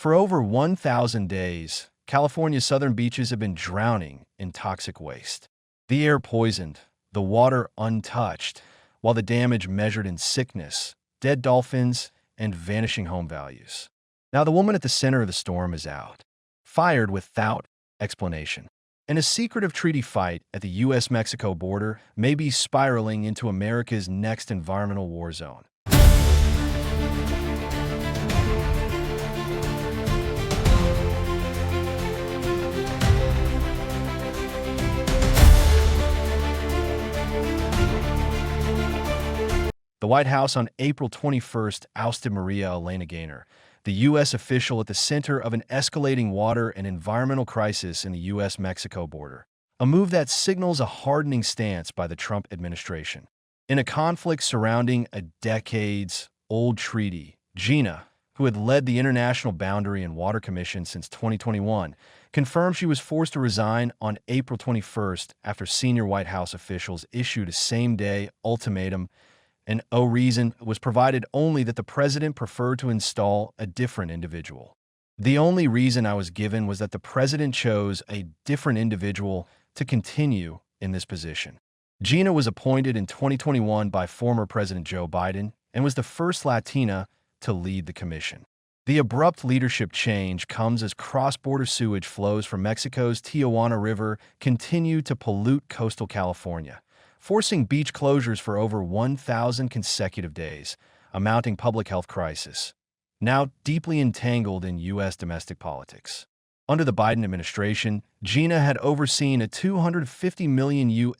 For over 1,000 days, California's southern beaches have been drowning in toxic waste. The air poisoned, the water untouched, while the damage measured in sickness, dead dolphins, and vanishing home values. Now the woman at the center of the storm is out, fired without explanation. And a secretive treaty fight at the U.S.-Mexico border may be spiraling into America's next environmental war zone. The White House on April 21st ousted Maria Elena Gaynor, the U.S. official at the center of an escalating water and environmental crisis in the U.S.-Mexico border, a move that signals a hardening stance by the Trump administration. In a conflict surrounding a decades-old treaty, Gina, who had led the International Boundary and Water Commission since 2021, confirmed she was forced to resign on April 21st after senior White House officials issued a same-day ultimatum, and reason was provided only that the president preferred to install a different individual. The only reason I was given was that the president chose a different individual to continue in this position. Gina was appointed in 2021 by former President Joe Biden and was the first Latina to lead the commission. The abrupt leadership change comes as cross-border sewage flows from Mexico's Tijuana River continue to pollute coastal California, forcing beach closures for over 1,000 consecutive days, a mounting public health crisis, now deeply entangled in U.S. domestic politics. Under the Biden administration, Gina had overseen a $250 million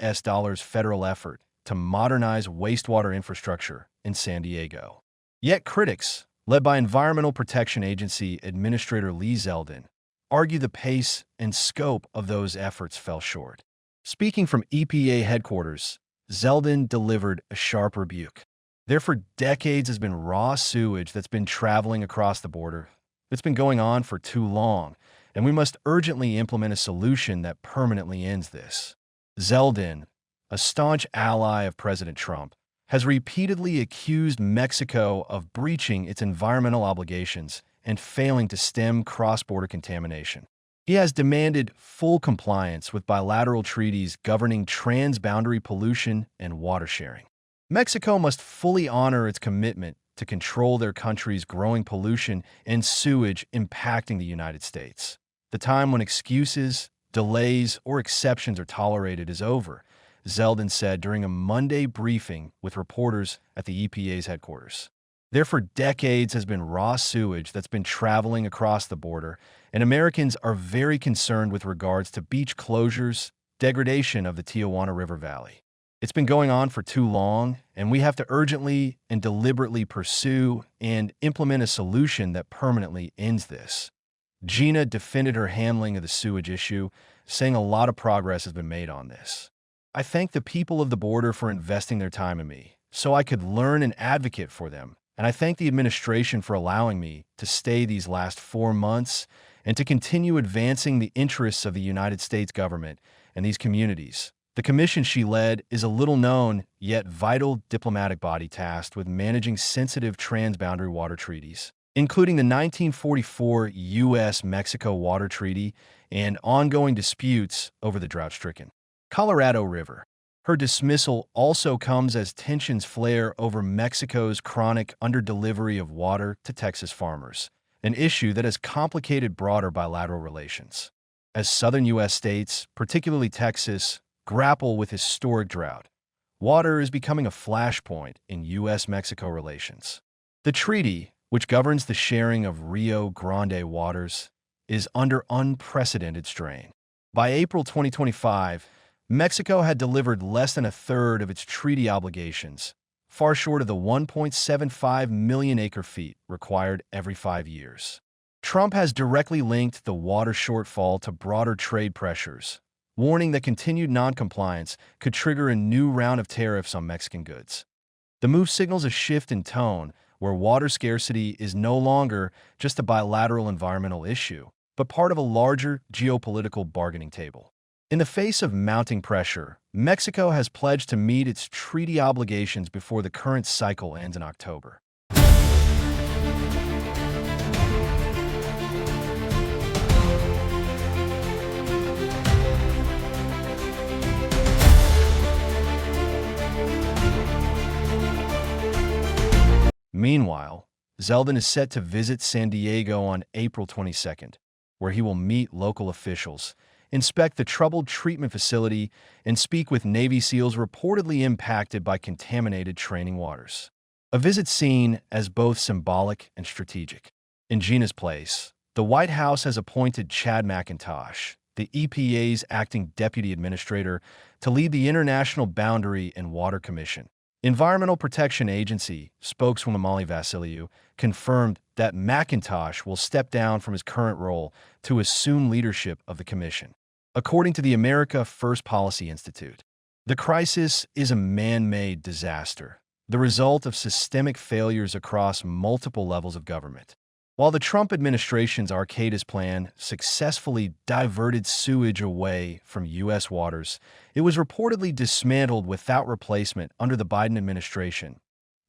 federal effort to modernize wastewater infrastructure in San Diego. Yet critics, led by Environmental Protection Agency Administrator Lee Zeldin, argue the pace and scope of those efforts fell short. Speaking from EPA headquarters, Zeldin delivered a sharp rebuke. There for decades has been raw sewage that's been traveling across the border. It's been going on for too long, and we must urgently implement a solution that permanently ends this. Zeldin, a staunch ally of President Trump, has repeatedly accused Mexico of breaching its environmental obligations and failing to stem cross-border contamination. He has demanded full compliance with bilateral treaties governing transboundary pollution and water sharing. Mexico must fully honor its commitment to control their country's growing pollution and sewage impacting the United States. The time when excuses, delays, or exceptions are tolerated is over, Zeldin said during a Monday briefing with reporters at the EPA's headquarters. There for decades has been raw sewage that's been traveling across the border, and Americans are very concerned with regards to beach closures, degradation of the Tijuana River Valley. It's been going on for too long, and we have to urgently and deliberately pursue and implement a solution that permanently ends this. Gina defended her handling of the sewage issue, saying a lot of progress has been made on this. I thank the people of the border for investing their time in me, so I could learn and advocate for them. And I thank the administration for allowing me to stay these last 4 months and to continue advancing the interests of the United States government and these communities. The commission she led is a little-known, yet vital diplomatic body tasked with managing sensitive transboundary water treaties, including the 1944 U.S.-Mexico Water Treaty and ongoing disputes over the drought-stricken Colorado River. Her dismissal also comes as tensions flare over Mexico's chronic underdelivery of water to Texas farmers, an issue that has complicated broader bilateral relations. As southern U.S. states, particularly Texas, grapple with historic drought, water is becoming a flashpoint in U.S.-Mexico relations. The treaty, which governs the sharing of Rio Grande waters, is under unprecedented strain. By April 2025, Mexico had delivered less than a third of its treaty obligations, far short of the 1.75 million acre-feet required every 5 years. Trump has directly linked the water shortfall to broader trade pressures, warning that continued noncompliance could trigger a new round of tariffs on Mexican goods. The move signals a shift in tone where water scarcity is no longer just a bilateral environmental issue, but part of a larger geopolitical bargaining table. In the face of mounting pressure, Mexico has pledged to meet its treaty obligations before the current cycle ends in October. Meanwhile, Zeldin is set to visit San Diego on April 22nd, where he will meet local officials, inspect the troubled treatment facility, and speak with Navy SEALs reportedly impacted by contaminated training waters. A visit seen as both symbolic and strategic. In Gina's place, the White House has appointed Chad McIntosh, the EPA's acting deputy administrator, to lead the International Boundary and Water Commission. Environmental Protection Agency spokeswoman Molly Vassiliou confirmed that McIntosh will step down from his current role to assume leadership of the commission. According to the America First Policy Institute, the crisis is a man-made disaster, the result of systemic failures across multiple levels of government. While the Trump administration's Arcadis plan successfully diverted sewage away from U.S. waters, it was reportedly dismantled without replacement under the Biden administration,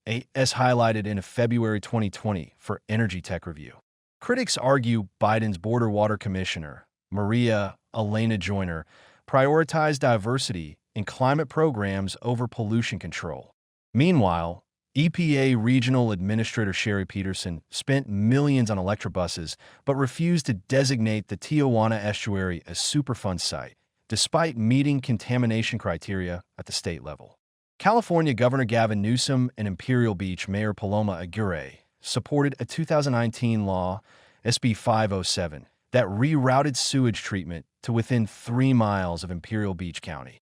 as highlighted in a February 2020 for Energy Tech Review. Critics argue Biden's Border Water Commissioner, Maria Elena Joyner, prioritized diversity in climate programs over pollution control. Meanwhile, EPA Regional Administrator Sherry Peterson spent millions on electrobuses but refused to designate the Tijuana estuary a Superfund site, despite meeting contamination criteria at the state level. California Governor Gavin Newsom and Imperial Beach Mayor Paloma Aguirre supported a 2019 law, SB 507, that rerouted sewage treatment to within 3 miles of Imperial Beach County.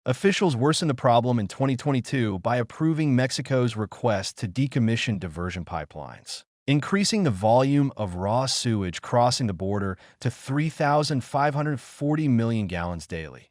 Officials worsened the problem in 2022 by approving Mexico's request to decommission diversion pipelines, increasing the volume of raw sewage crossing the border to 3,540 million gallons daily.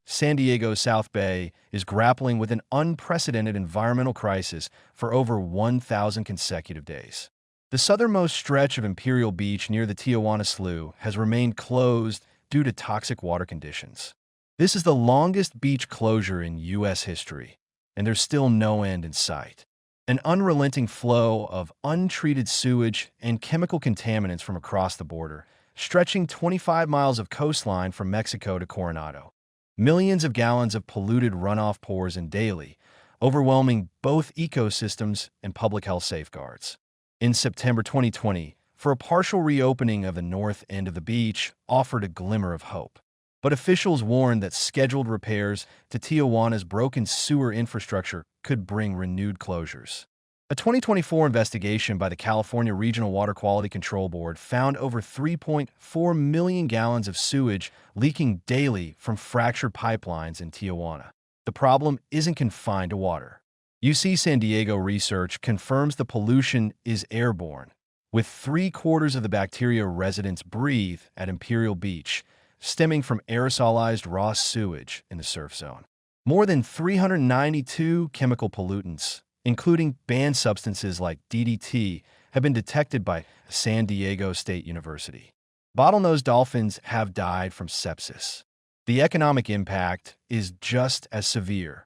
San Diego's South Bay is grappling with an unprecedented environmental crisis for over 1,000 consecutive days. The southernmost stretch of Imperial Beach near the Tijuana Slough has remained closed due to toxic water conditions. This is the longest beach closure in U.S. history, and there's still no end in sight. An unrelenting flow of untreated sewage and chemical contaminants from across the border, stretching 25 miles of coastline from Mexico to Coronado. Millions of gallons of polluted runoff pours in daily, overwhelming both ecosystems and public health safeguards. In September 2020, for a partial reopening of the north end of the beach offered a glimmer of hope. But officials warned that scheduled repairs to Tijuana's broken sewer infrastructure could bring renewed closures. A 2024 investigation by the California Regional Water Quality Control Board found over 3.4 million gallons of sewage leaking daily from fractured pipelines in Tijuana. The problem isn't confined to water. UC San Diego research confirms the pollution is airborne, with 3/4 of the bacteria residents breathe at Imperial Beach, stemming from aerosolized raw sewage in the surf zone. More than 392 chemical pollutants, including banned substances like DDT, have been detected by San Diego State University. Bottlenose dolphins have died from sepsis. The economic impact is just as severe.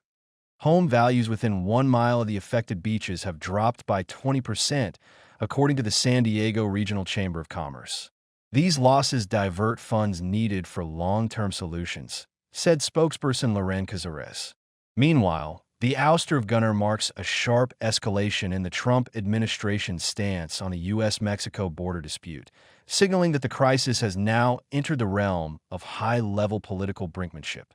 Home values within 1 mile of the affected beaches have dropped by 20%, according to the San Diego Regional Chamber of Commerce. These losses divert funds needed for long-term solutions, said spokesperson Loren Cazares. Meanwhile, the ouster of Gunner marks a sharp escalation in the Trump administration's stance on the U.S.-Mexico border dispute, signaling that the crisis has now entered the realm of high-level political brinkmanship.